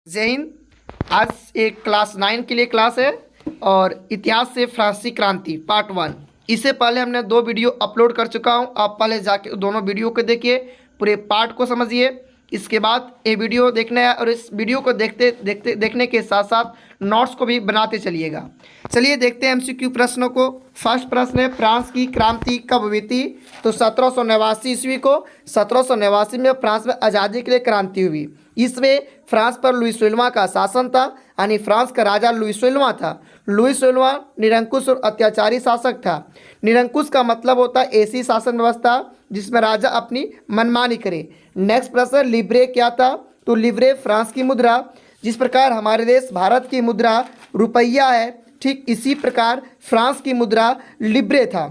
जय हिंद। आज एक क्लास 9 के लिए क्लास है और इतिहास से फ्रांसीसी क्रांति पार्ट 1। इससे पहले हमने 2 वीडियो अपलोड कर चुका हूं। आप पहले जाके दोनों वीडियो को देखिए, पूरे पार्ट को समझिए। इसके बाद ये वीडियो देखना है और इस वीडियो को देखने के साथ साथ नोट्स को भी बनाते चलिएगा। चलिए देखते हैं एमसीक्यू प्रश्नों को। फर्स्ट प्रश्न है, फ्रांस की क्रांति कब हुई थी? तो 1789 ईस्वी को 1789 में फ्रांस में आज़ादी के लिए क्रांति हुई। इसमें फ्रांस पर लुई 16वां का शासन था, यानी फ्रांस का राजा लुई 16वां था। लुई 16वां निरंकुश और अत्याचारी शासक था। निरंकुश का मतलब होता है ऐसी शासन व्यवस्था जिसमें राजा अपनी मनमानी करे। नेक्स्ट प्रश्न, लिब्रे क्या था? तो लिब्रे फ्रांस की मुद्रा, जिस प्रकार हमारे देश भारत की मुद्रा रुपया है, ठीक इसी प्रकार फ्रांस की मुद्रा लिब्रे था।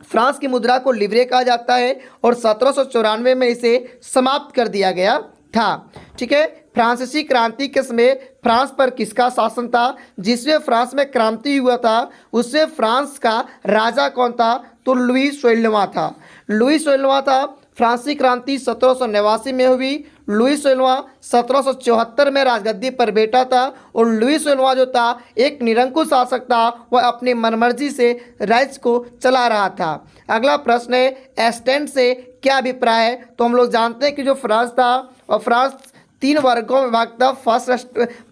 फ्रांस की मुद्रा को लिब्रे कहा जाता है और 1794 में इसे समाप्त कर दिया गया था। ठीक है। फ्रांसीसी क्रांति के समय फ्रांस पर किसका शासन था? जिसमें फ्रांस में क्रांति हुआ था उससे फ्रांस का राजा कौन था? तो लुई 16वां था। लुई 16वां था। फ्रांसीसी क्रांति 1789 में हुई। लुई 16वां 1774 में राजगद्दी पर बैठा था और लुई 16वां जो था एक निरंकुश शासक था, वह अपनी मनमर्जी से राज्य को चला रहा था। अगला प्रश्न है, एस्टेंट से क्या अभिप्राय है? तो हम लोग जानते हैं कि जो फ्रांस था और फ्रांस 3 वर्गों में विभाग था।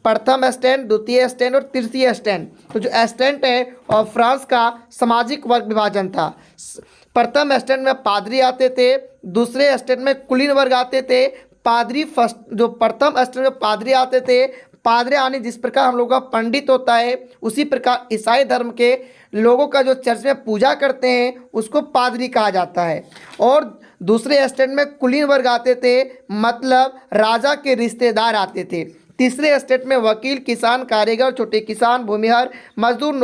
प्रथम स्टैंड, द्वितीय स्टैंड और तृतीय स्टैंड। तो जो स्टैंड है और फ्रांस का सामाजिक वर्ग विभाजन था। प्रथम स्टैंड में पादरी आते थे, दूसरे स्टैंड में कुलीन वर्ग आते थे। पादरी फर्स्ट जो प्रथम स्टैंड में पादरी आते थे, पादरी आने जिस प्रकार हम लोग का पंडित होता है उसी प्रकार ईसाई धर्म के लोगों का जो चर्च में पूजा करते हैं उसको पादरी कहा जाता है। और दूसरे स्टैंड में कुलीन वर्ग आते थे, मतलब राजा के रिश्तेदार आते थे। तीसरे स्टेट में वकील, किसान, कारीगर, छोटे किसान, भूमिहर, मजदूर,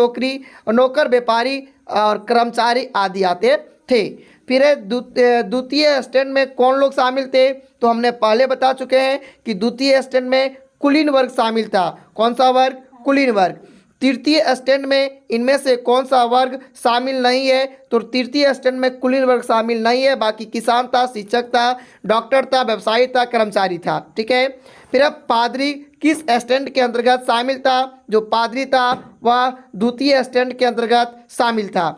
नौकर, व्यापारी और कर्मचारी आदि आते थे। फिर द्वितीय स्टैंड में कौन लोग शामिल थे? तो हमने पहले बता चुके हैं कि द्वितीय स्टैंड में कुलीन वर्ग शामिल था। कौन सा वर्ग? कुलीन वर्ग। तृतीय स्टैंड में इनमें से कौन सा वर्ग शामिल नहीं है? तो तृतीय स्टैंड में कुलीन वर्ग शामिल नहीं है। बाकी किसान था, शिक्षक था, डॉक्टर था, व्यवसायी था, कर्मचारी था। ठीक है। फिर अब पादरी किस स्टैंड के अंतर्गत शामिल था? जो पादरी था वह द्वितीय स्टैंड के अंतर्गत शामिल था।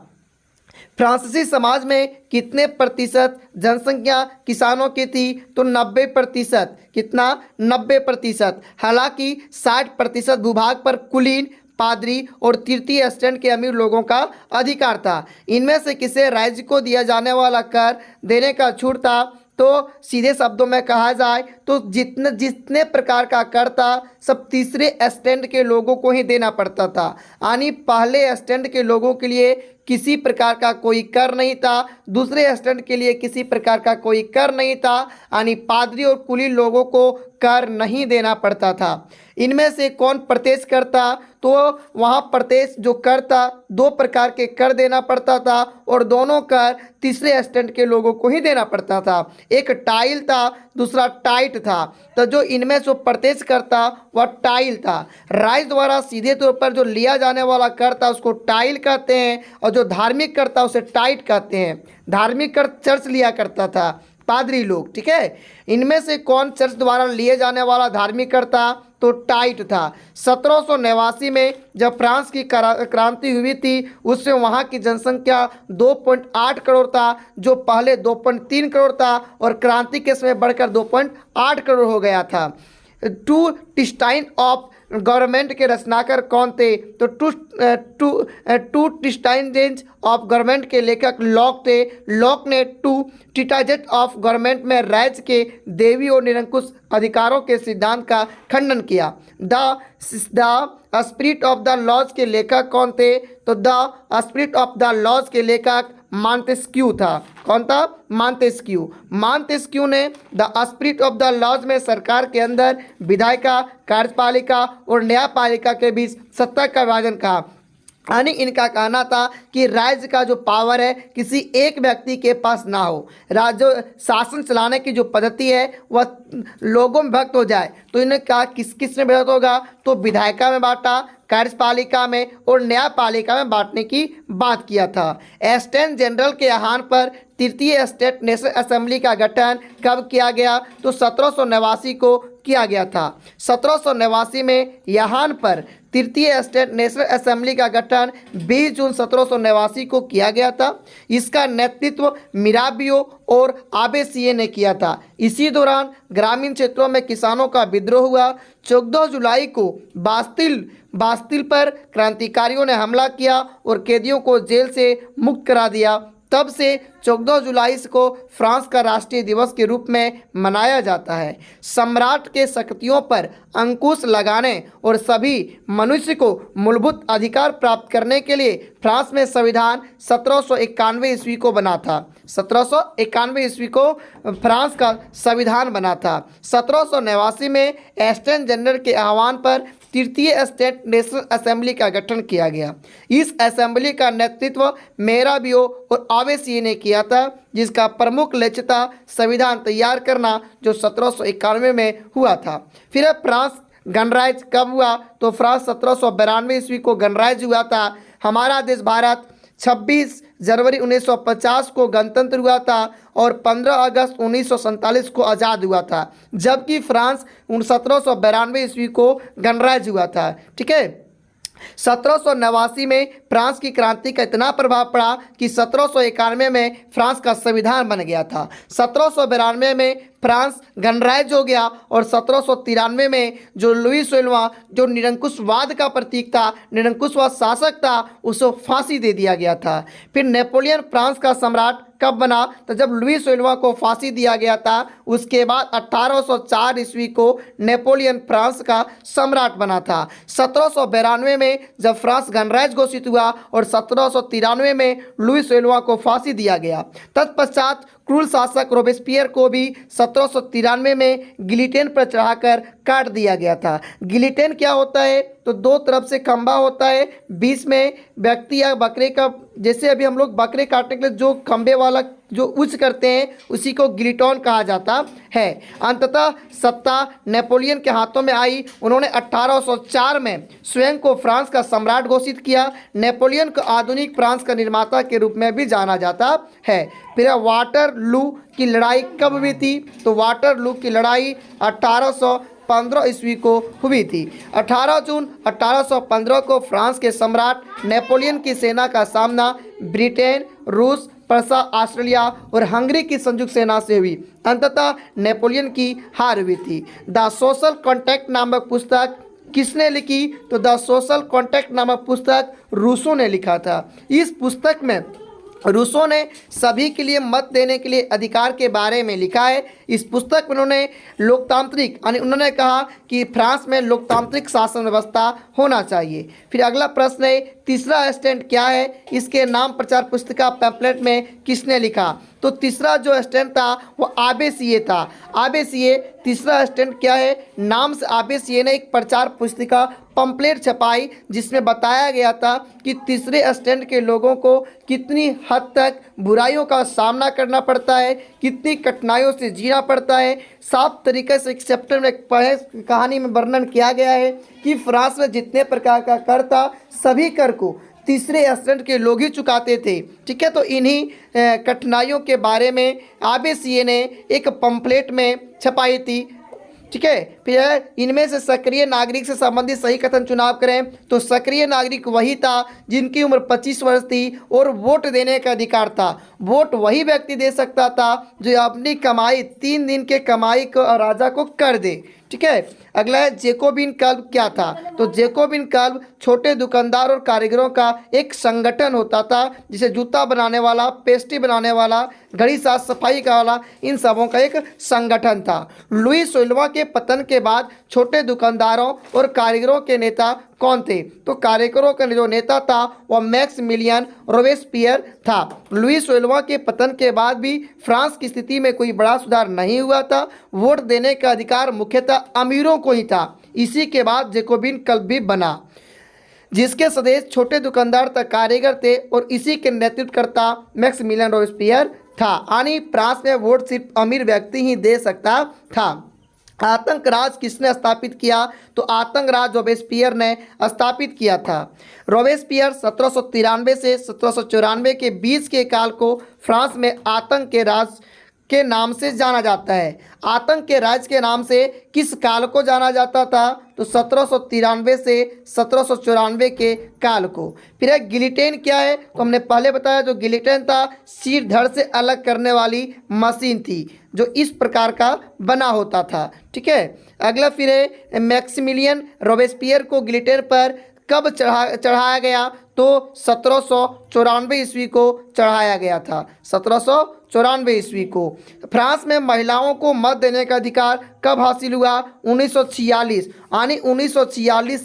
फ्रांसीसी समाज में कितने प्रतिशत जनसंख्या किसानों की थी? तो 90%। कितना? 90%। हालांकि 60% भूभाग पर कुलीन, पादरी और तृतीय स्टैंड के अमीर लोगों का अधिकार था। इनमें से किसे राज्य को दिया जाने वाला कर देने का छूट था? तो सीधे शब्दों में कहा जाए तो जितने प्रकार का कर था सब तीसरे स्टैंड के लोगों को ही देना पड़ता था। यानी पहले स्टैंड के लोगों के लिए किसी प्रकार का कोई कर नहीं था, दूसरे स्टैंड के लिए किसी प्रकार का कोई कर नहीं था। यानी पादरी और कुलीन लोगों को कर नहीं देना पड़ता था। इनमें से कौन प्रत्यक्ष कर था? तो वहाँ प्रत्यक्ष जो कर था 2 प्रकार के कर देना पड़ता था और दोनों कर तीसरे स्टैंड के लोगों को ही देना पड़ता था। एक टाइल था, दूसरा टाइट था। तो जो इनमें से प्रत्यक्ष कर था वह टाइल था। राज्य द्वारा सीधे तौर पर जो लिया जाने वाला कर था उसको टाइल कहते हैं और जो धार्मिक कर था उसे टाइट कहते हैं। धार्मिक कर चर्च लिया करता था, पादरी लोग। ठीक है। इनमें से कौन चर्च द्वारा लिए जाने वाला धार्मिक कर था? तो टाइट था। 1789 में जब फ्रांस की क्रांति हुई थी उससे वहाँ की जनसंख्या 2.8 करोड़ था, जो पहले 2.3 करोड़ था और क्रांति के समय बढ़कर 2.8 करोड़ हो गया था। टू टिस्टाइन ऑफ गवर्नमेंट के रचनाकार कौन थे? तो टू टिस्टाइजेंट ऑफ गवर्नमेंट के लेखक लॉक थे। लॉक ने टू टिटाजेट ऑफ गवर्नमेंट में राज्य के देवी और निरंकुश अधिकारों के सिद्धांत का खंडन किया। The spirit of the laws के लेखक कौन थे? तो the spirit of the laws के लेखक मॉन्टेस्क्यू था। कौन था? मॉन्टेस्क्यू। मॉन्टेस्क्यू ने the spirit of the laws में सरकार के अंदर विधायिका, कार्यपालिका और न्यायपालिका के बीच सत्ता का विभाजन कहा। यानी इनका कहना था कि राज्य का जो पावर है किसी एक व्यक्ति के पास ना हो, राज्य शासन चलाने की जो पद्धति है वह लोगों में भक्त हो जाए। तो इन्होंने कहा किस किस में भक्त होगा? तो विधायिका में बांटा, कार्यपालिका में और न्यायपालिका में बांटने की बात किया था। एस्टेन जनरल के आह्वान पर तृतीय स्टेट नेशनल असेंबली का गठन कब किया गया? तो 1789 को किया गया था। 1789 में यहाँ पर तृतीय स्टेट नेशनल असेंबली का गठन 20 जून 1789 को किया गया था। इसका नेतृत्व मिराबियो और आबेसिये ने किया था। इसी दौरान ग्रामीण क्षेत्रों में किसानों का विद्रोह हुआ। 14 जुलाई को बास्तिल पर क्रांतिकारियों ने हमला किया और कैदियों को जेल से मुक्त करा दिया। तब से 14 जुलाई को फ्रांस का राष्ट्रीय दिवस के रूप में मनाया जाता है। सम्राट के शक्तियों पर अंकुश लगाने और सभी मनुष्य को मूलभूत अधिकार प्राप्त करने के लिए फ्रांस में संविधान 1791 ईस्वी को बना था। 1791 ईस्वी को फ्रांस का संविधान बना था। 1789 में एस्टन जनरल के आह्वान पर तृतीय स्टेट नेशनल असेंबली का गठन किया गया। इस असेंबली का नेतृत्व मेराबियो और आबेसिये ने किया था, जिसका प्रमुख लक्ष्य था संविधान तैयार करना, जो 1791 में हुआ था। फिर फ्रांस गणराज्य कब हुआ? तो फ्रांस 1792 ईस्वी को गणराज्य हुआ था। हमारा देश भारत 26 जनवरी 1950 को गणतंत्र हुआ था और 15 अगस्त 1947 को आज़ाद हुआ था, जबकि फ्रांस 1792 ईस्वी को गणराज्य हुआ था। ठीक है। 1789 में फ्रांस की क्रांति का इतना प्रभाव पड़ा कि 1791 में फ्रांस का संविधान बन गया था। 1792 में फ्रांस गणराज्य हो गया और 1793 में जो लुई 16वां, जो निरंकुशवाद का प्रतीक था, निरंकुशवाद शासक था, उसको फांसी दे दिया गया था। फिर नेपोलियन फ्रांस का सम्राट कब बना? तो जब लुई 16वां को फांसी दिया गया था, उसके बाद 1804 ईस्वी को नेपोलियन फ्रांस का सम्राट बना था। 1792 में जब फ्रांस गणराज्य घोषित हुआ और 1793 में लुई 16वां को फांसी दिया गया। तत्पश्चात क्रूर शासक रोबेस्पियर को भी 1793 में गिलिटिन पर चढ़ाकर काट दिया गया था। गिलिटिन क्या होता है? तो दो तरफ से खंभा होता है, बीच में व्यक्ति या बकरे का, जैसे अभी हम लोग बकरे काटने के लिए जो खंभे वाला जो उच्च करते हैं, उसी को गिलिटॉन कहा जाता है। अंततः सत्ता नेपोलियन के हाथों में आई। उन्होंने 1804 में स्वयं को फ्रांस का सम्राट घोषित किया। नेपोलियन को आधुनिक फ्रांस का निर्माता के रूप में भी जाना जाता है। फिर वाटरलू की लड़ाई कब हुई थी? तो वाटरलू की लड़ाई 1815 ईस्वी को हुई थी। 18 जून 1815 को फ्रांस के सम्राट नेपोलियन की सेना का सामना ब्रिटेन, रूस, प्रसा, ऑस्ट्रेलिया और हंगरी की संयुक्त सेना से हुई। अंततः नेपोलियन की हार हुई थी। द सोशल कॉन्ट्रैक्ट नामक पुस्तक किसने लिखी? तो द सोशल कॉन्ट्रैक्ट नामक पुस्तक रूसो ने लिखा था। इस पुस्तक में रूसो ने सभी के लिए मत देने के लिए अधिकार के बारे में लिखा है। इस पुस्तक में उन्होंने लोकतांत्रिक, यानी उन्होंने कहा कि फ्रांस में लोकतांत्रिक शासन व्यवस्था होना चाहिए। फिर अगला प्रश्न है, तीसरा स्टैंड क्या है? इसके नाम प्रचार पुस्तिका पैम्पलेट में किसने लिखा? तो तीसरा जो स्टैंड था वो आबेसिये था। आबेसिये तीसरा स्टैंड क्या है? नाम से आबेसिये ने एक प्रचार पुस्तिका पंपलेट छपाई, जिसमें बताया गया था कि तीसरे स्टैंड के लोगों को कितनी हद तक बुराइयों का सामना करना पड़ता है, कितनी कठिनाइयों से जीना पड़ता है। साफ तरीके से एक चैप्टर में पढ़े कहानी में वर्णन किया गया है कि फ्रांस में जितने प्रकार का कर था, सभी कर को तीसरे स्टैंड के लोग ही चुकाते थे। ठीक है। तो इन्हीं कठिनाइयों के बारे में आबेसिये ने एक पंपलेट में छपाई थी। ठीक है। फिर इनमें से सक्रिय नागरिक से संबंधित सही कथन चुनाव करें। तो सक्रिय नागरिक वही था जिनकी उम्र 25 वर्ष थी और वोट देने का अधिकार था। वोट वही व्यक्ति दे सकता था जो अपनी कमाई 3 दिन के कमाई को राजा को कर दे। ठीक है। अगला है जेकोबिन क्लब क्या था? तो जेकोबिन क्लब छोटे दुकानदार और कारीगरों का एक संगठन होता था, जिसे जूता बनाने वाला, पेस्ट्री बनाने वाला, घड़ी साफ सफाई का वाला, इन सबों का एक संगठन था। लुई 16वां के पतन के बाद छोटे दुकानदारों और कारीगरों के नेता कौन थे? तो कारीगरों का जो नेता था वह मैक्सिमिलियन रोबेस्पियर था। लुई 16वां के पतन के बाद भी फ्रांस की स्थिति में कोई बड़ा सुधार नहीं हुआ था। वोट देने का अधिकार मुख्यतः अमीरों को ही था। इसी के बाद जेकोबिन क्लब भी बना, जिसके सदस्य छोटे दुकानदार तक कारीगर थे और इसी के नेतृत्वकर्ता मैक्सिमिलियन रोबेस्पियर था। यानी फ्रांस में वोट सिर्फ अमीर व्यक्ति ही दे सकता था। आतंक राज किसने स्थापित किया? तो आतंक राज रोबेस्पियर ने स्थापित किया था। रोबेस्पियर 1793 से 1794 के बीच के काल को फ्रांस में आतंक के राज के नाम से जाना जाता है। आतंक के राज्य के नाम से किस काल को जाना जाता था? तो 1793 से 1794 के काल को। फिर है गिलिटिन क्या है? तो हमने पहले बताया जो गिलिटिन था सिर धड़ से अलग करने वाली मशीन थी जो इस प्रकार का बना होता था। ठीक है, अगला फिर है मैक्सिमिलियन रोबेस्पियर को गिलिटिन पर कब चढ़ाया गया? तो 1794 ईस्वी को चढ़ाया गया था, 1794 ईस्वी को। फ्रांस में महिलाओं को मत देने का अधिकार कब हासिल हुआ? 1946, यानी 1946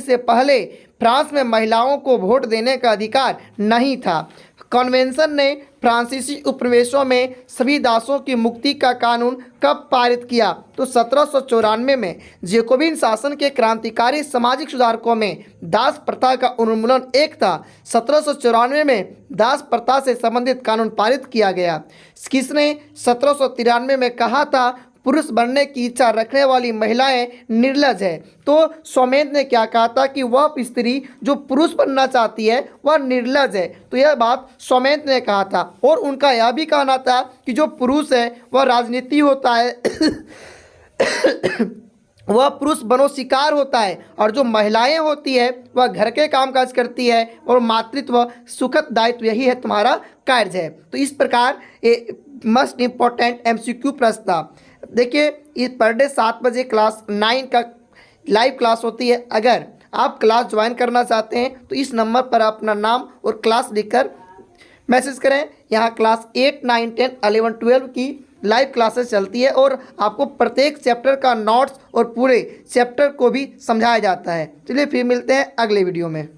से पहले फ्रांस में महिलाओं को वोट देने का अधिकार नहीं था। कन्वेंशन ने फ्रांसीसी उपनिवेशों में सभी दासों की मुक्ति का कानून कब पारित किया? तो 1794 में। जैकोबिन शासन के क्रांतिकारी सामाजिक सुधारकों में दास प्रथा का उन्मूलन एक था। 1794 में दास प्रथा से संबंधित कानून पारित किया गया। किसने 1793 में कहा था पुरुष बनने की इच्छा रखने वाली महिलाएं निर्लज है? तो सोमेन ने क्या कहा था कि वह स्त्री जो पुरुष बनना चाहती है वह निर्लज है। तो यह बात सोमेन ने कहा था। और उनका यह भी कहना था कि जो पुरुष है वह राजनीति होता है वह पुरुष बनो शिकार होता है, और जो महिलाएं होती है वह घर के कामकाज करती है और मातृत्व सुखद दायित्व यही है तुम्हारा कार्य है। तो इस प्रकार ये मस्ट इम्पॉर्टेंट MCQ प्रश्न था। देखिए इस पर डे 7 बजे क्लास 9 का लाइव क्लास होती है। अगर आप क्लास ज्वाइन करना चाहते हैं तो इस नंबर पर अपना नाम और क्लास लिखकर मैसेज करें। यहाँ क्लास 8, 9, 10, 11, 12 की लाइव क्लासेस चलती है और आपको प्रत्येक चैप्टर का नोट्स और पूरे चैप्टर को भी समझाया जाता है। चलिए फिर मिलते हैं अगले वीडियो में।